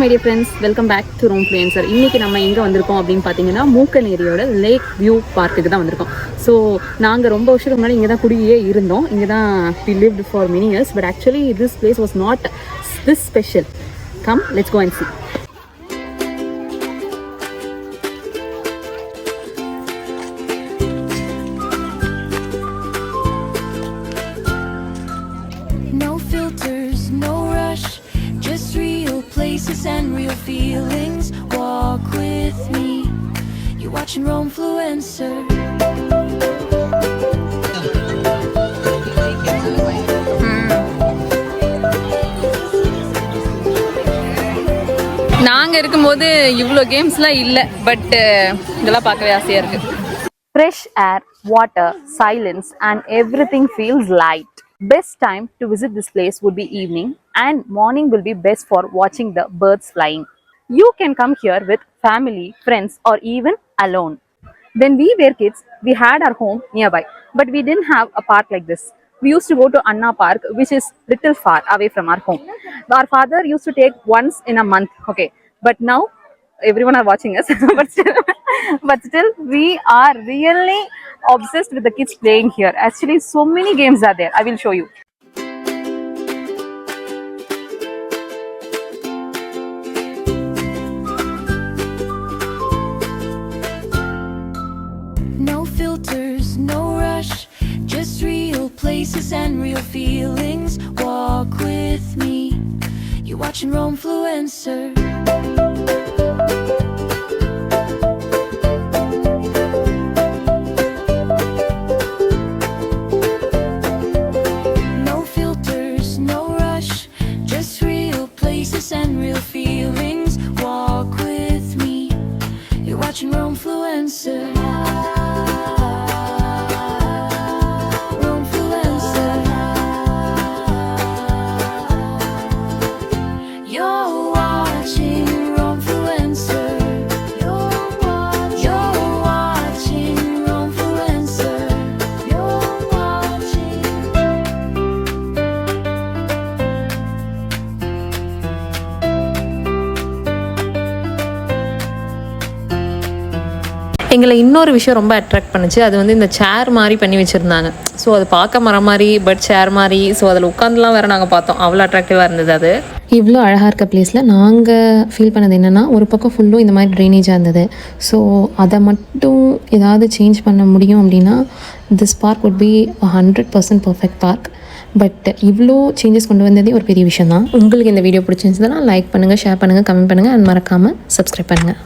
My dear friends, welcome back to Romfluencer. இன்றைக்கி நம்ம எங்கே வந்திருக்கோம் அப்படின்னு பார்த்தீங்கன்னா, மூக்கநேரியோட லேக் வியூ பார்க்குக்கு தான் வந்திருக்கோம். ஸோ நாங்கள் ரொம்ப வருஷத்துக்கு முன்னாடி இங்கே தான் குடியே இருந்தோம். இங்கே தான் we lived for many years, but actually this place was not this special. Come, let's go and see. No filters, no rush, just real places and real feelings. Walk with me, you're watching Romefluencer. நாங்கள் இருக்கும்போது இவ்வளோ கேம்ஸ்லாம் இல்லை, but இதெல்லாம் பார்க்கவே ஆசையாக இருக்குது. Fresh air, water, silence and everything feels light. Best time to visit this place would be evening, and morning will be best for watching the birds flying. You can come here with family, friends or even alone. When we were kids, we had our home nearby, but we didn't have a park like this. We used to go to Anna Park, which is little far away from our home. Our father used to take once in a month, okay, but now everyone are watching us but still we are really obsessed with the kids playing here. Actually, so many games are there. I will show you. No filters, no rush, just real places and real feelings. Walk with me, you're watching Romefluencer. No filters, no rush, just real places and real feelings. Walk with me, you're watching Romefluencer. எங்களை இன்னொரு விஷயம் ரொம்ப attract பண்ணுச்சு. அது வந்து இந்த சேர் மாதிரி பண்ணி வச்சுருந்தாங்க. ஸோ அது பார்க்க மரம் மாதிரி, பட் சேர் மாதிரி. ஸோ அதில் உட்காந்துலாம் வேறு நாங்கள் பார்த்தோம். அவ்வளோ அட்ராக்டிவாக இருந்தது. அது இவ்வளோ அழகாக இருக்க பிளேஸில் நாங்கள் ஃபீல் பண்ணது என்னென்னா, ஒரு பக்கம் ஃபுல்லும் இந்த மாதிரி ட்ரைனேஜாக இருந்தது. ஸோ அதை மட்டும் ஏதாவது சேஞ்ச் பண்ண முடியும் அப்படின்னா this park would be 100% perfect park. But இவ்வளோ சேஞ்சஸ் கொண்டு வந்ததே ஒரு பெரிய விஷயம் தான். உங்களுக்கு இந்த வீடியோ பிடிச்சிருந்துச்சுன்னா லைக் பண்ணுங்கள், ஷேர் பண்ணுங்கள், கமெண்ட் பண்ணுங்கள் அண்ட் மறக்காமல் சப்ஸ்கிரைப் பண்ணுங்கள்.